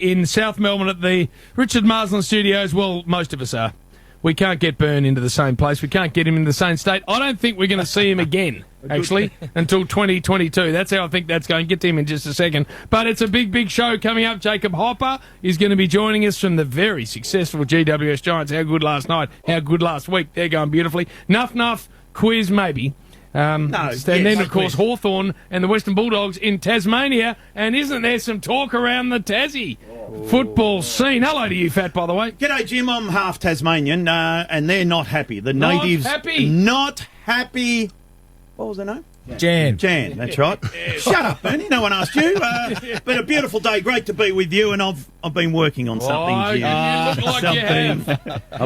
in South Melbourne at the Richard Marsland Studios. Well, most of us are. We can't get Byrne into the same place. We can't get him in the same state. I don't think we're going to see him again, actually, until 2022. That's how I think that's going. Get to him in just a second. But it's a big, big show coming up. Jacob Hopper is going to be joining us from the very successful GWS Giants. How good last night? How good last week? They're going beautifully. Nuff quiz, maybe. And then, of course, Hawthorn and the Western Bulldogs in Tasmania. And isn't there some talk around the Tassie football scene? Hello to you, Fat, by the way. G'day, Jim. I'm half Tasmanian, and they're not happy. The natives not happy. What was their name? Jan, that's right. Shut up, Bernie. No one asked you. Been a beautiful day. Great to be with you, and I've been working on something, Jim.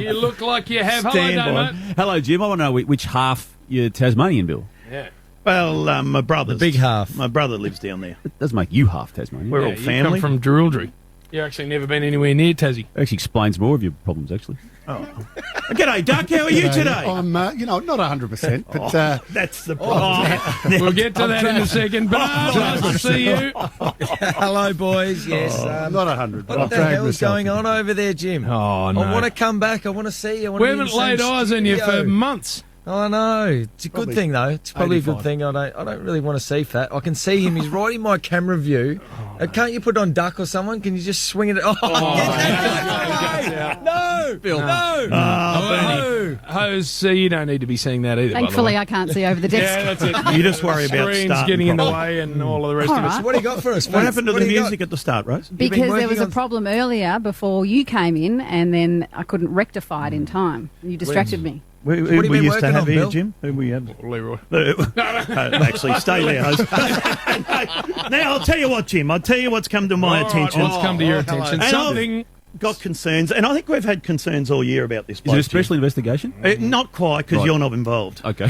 You look like you have. Hello, Damo. Hello, Jim. I want to know which half you're Tasmanian, Bill. Yeah. Well, my brother's. The big half. My brother lives down there. It does make you half Tasmanian. We're all family. You come from Druildry. You've actually never been anywhere near Tassie. Actually explains more of your problems, actually. G'day, Duck. How are you today? I'm, not 100%, but... that's the problem. We'll get to that in a second. But nice to see you. Hello, boys. Yes. I'm not 100, but what I've the dragged hell's myself going on over there, Jim? Oh, no. I want to come back. I want to see you. We haven't laid eyes on you for months. I know. It's a good thing, though. It's probably 85. A good thing. I don't really want to see Fat. I can see him. He's right in my camera view. Can't you put on Duck or someone? Can you just swing it? No, Bill. No. No. Hose, you don't need to be seeing that either. Thankfully, I can't see over the desk. Yeah, that's it. You just worry about screens starting getting in the way and all of the rest of us. What do you got for us? What happened to the music at the start, Rose? Because there was a problem earlier before you came in, and then I couldn't rectify it in time. You distracted me. Who we used to have here, Jim? Who we had? Leroy. Actually, stay there, host. Now, I'll tell you what, Jim. I'll tell you what's come to my attention. What's come to your attention? And Something... got concerns, and I think we've had concerns all year about this. Is it a special investigation? Not quite, because you're not involved. Okay.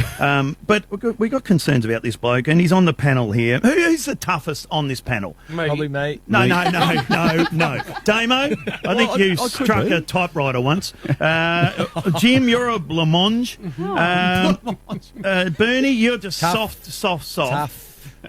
But we got concerns about this bloke, and he's on the panel here. Who's the toughest on this panel? Probably me. No. Damo, I think you struck a typewriter once. Jim, you're a blancmange. Bernie, you're just soft. Tough.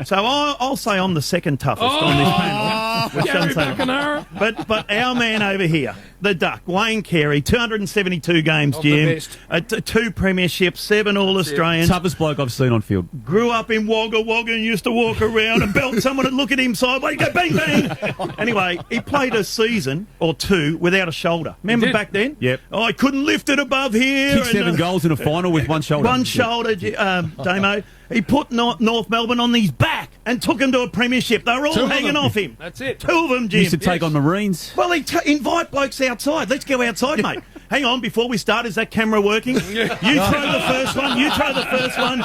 So I'll say I'm the second toughest on this panel. Gary McNamara. But our man over here, the Duck, Wayne Carey, 272 games, Jim. Two premierships, 7 All-Australians. Toughest bloke I've seen on field. Grew up in Wagga Wagga and used to walk around and belt someone and look at him sideways, go bang, bang. Anyway, he played a season or two without a shoulder. Remember back then? Yep. I couldn't lift it above here. Kicked 7 goals in a final with one shoulder. One shoulder, Damo. He put North Melbourne on his back and took him to a premiership. They were all hanging off him. That's it. 2 of them, Jim. Used to take on Marines. Well, invite blokes outside. Let's go outside, mate. Hang on, before we start, is that camera working? You throw the first one,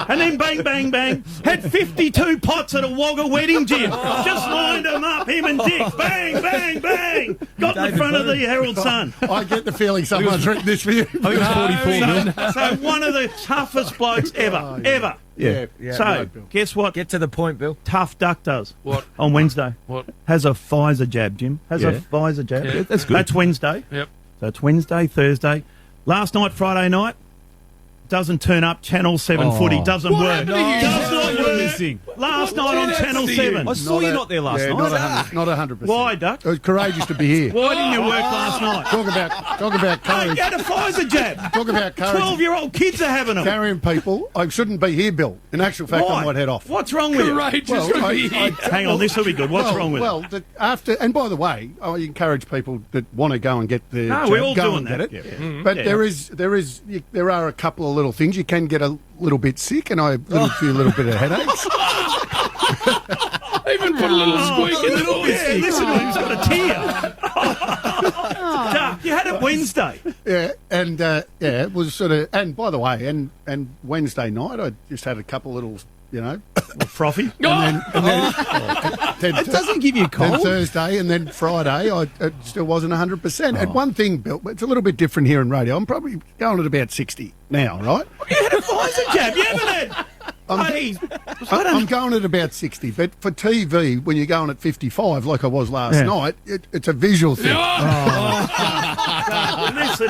and then bang, bang, bang. Had 52 pots at a Wagga wedding, Jim. Just lined them up, him and Dick. Bang, bang, bang. Got in the front of the Herald Sun. I get the feeling someone's written this for you. I think it was 44 So one of the toughest blokes ever. Yeah. So, guess what? Get to the point, Bill. Tough Duck does. What? On Wednesday. What? Has a Pfizer jab, Jim. A Pfizer jab. Yeah. That's good. That's Wednesday. Yep. So it's Wednesday, Thursday. Last night, Friday night, doesn't turn up. Channel 7 footy doesn't work. Does not work. Last night on Channel 7. I saw you not there last night. Not 100%. Why, Duck? It was courageous to be here. Why didn't you work last night? Talk about Hey, courage. you had a Pfizer jab. Talk about courage. 12-year-old kids are having them. Carrying people. I shouldn't be here, Bill. In actual fact, Why? I might head off. What's wrong with you? Courageous to be here. Hang on, this will be good. What's wrong with it? And by the way, I encourage people that want to go and get the No, jab, we're all go doing and that. get it. Yeah. But there are a couple of little things. You can get a little bit sick, and I feel a little bit of headaches. Even put a little squeak in the voice. Yeah, listen to him. He's got a tear. Duck, you had it Wednesday. Yeah, and it was sort of. And by the way, and Wednesday night, I just had a couple little, Frothy. then It doesn't give you a cold. Then Thursday and then Friday, it still wasn't 100%. And one thing, Bill, it's a little bit different here in radio. I'm probably going at about 60 now, right? You had a Pfizer jab. You haven't had. I'm going at about 60, but for TV, when you're going at 55, like I was last night, it's a visual thing. Listen,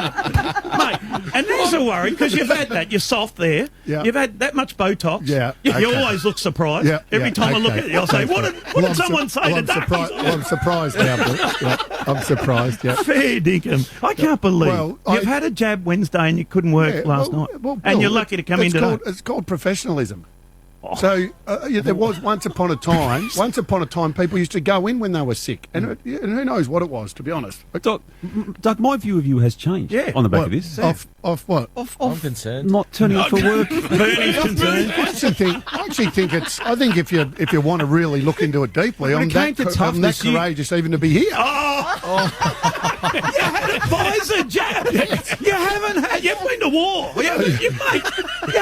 mate, and there's a worry because you've had that. You're soft there. Yeah. You've had that much Botox. Yeah, You okay. always look surprised. Yeah, Every yeah, time I look okay. at you, I'll say, what did someone say to Duck? I'm surprised now, Bill. Yeah, I'm surprised, yeah. Fair dinkum. I can't believe Well, you've had a jab Wednesday and you couldn't work Yeah, last well, night. well, and Bill, you're lucky to come it's in today. It's called professionalism. So there was once upon a time, people used to go in when they were sick, and who knows what it was, to be honest. Doc, my view of you has changed Yeah. on the back What, of this. Off what? I'm concerned. Not turning up for work. Bernie's concerned. I actually think it's. I think if you want to really look into it deeply, When I'm it came to that toughness, you- courageous even to be here. You had a Pfizer jab. You haven't had. You've been to war. You had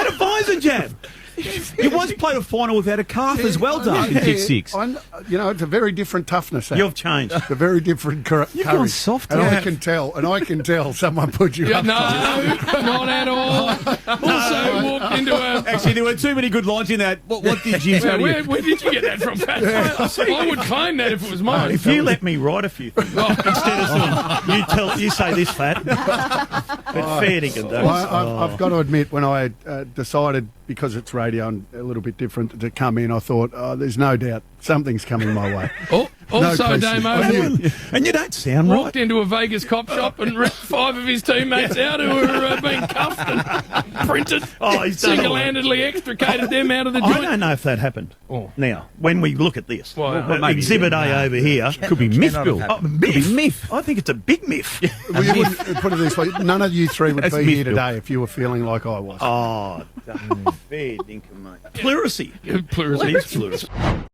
a Pfizer jab. You once played a final without a calf as well, Doug, in kick six. It's a very different toughnance. That. You've changed. It's a very different courage. You've gone soft, and yeah. I can tell someone put you Yeah, up. no, not at all. Also walked into a... Actually, there were too many good lines in that. What did you tell Where, you? where did you get that from, Pat? I would claim that if it was mine. If you let me write a few things instead of saying, you say this, Fat. But fair dinkum, though. I've got to admit, when I decided, because it's radio and a little bit different, to come in, I thought, there's no doubt something's coming my way. Also, question. Damo And you don't sound walked right. into a Vegas cop shop and ripped 5 of his teammates out who were being cuffed and printed. Oh, he's done all right. Single-handedly extricated them out of the I joint. don't know if that happened. Oh. Now, when we look at this, Well, maybe Exhibit A over here. Could be myth, Cannot Bill. have Oh, myth. Could be myth. I think it's a big myth. Well, you wouldn't, put it this way, none of you three would That's be here myth, Bill. today if you were feeling like I was. Oh, fair dinkum, mate. Pleurisy. Pleurisy. It is pleurisy.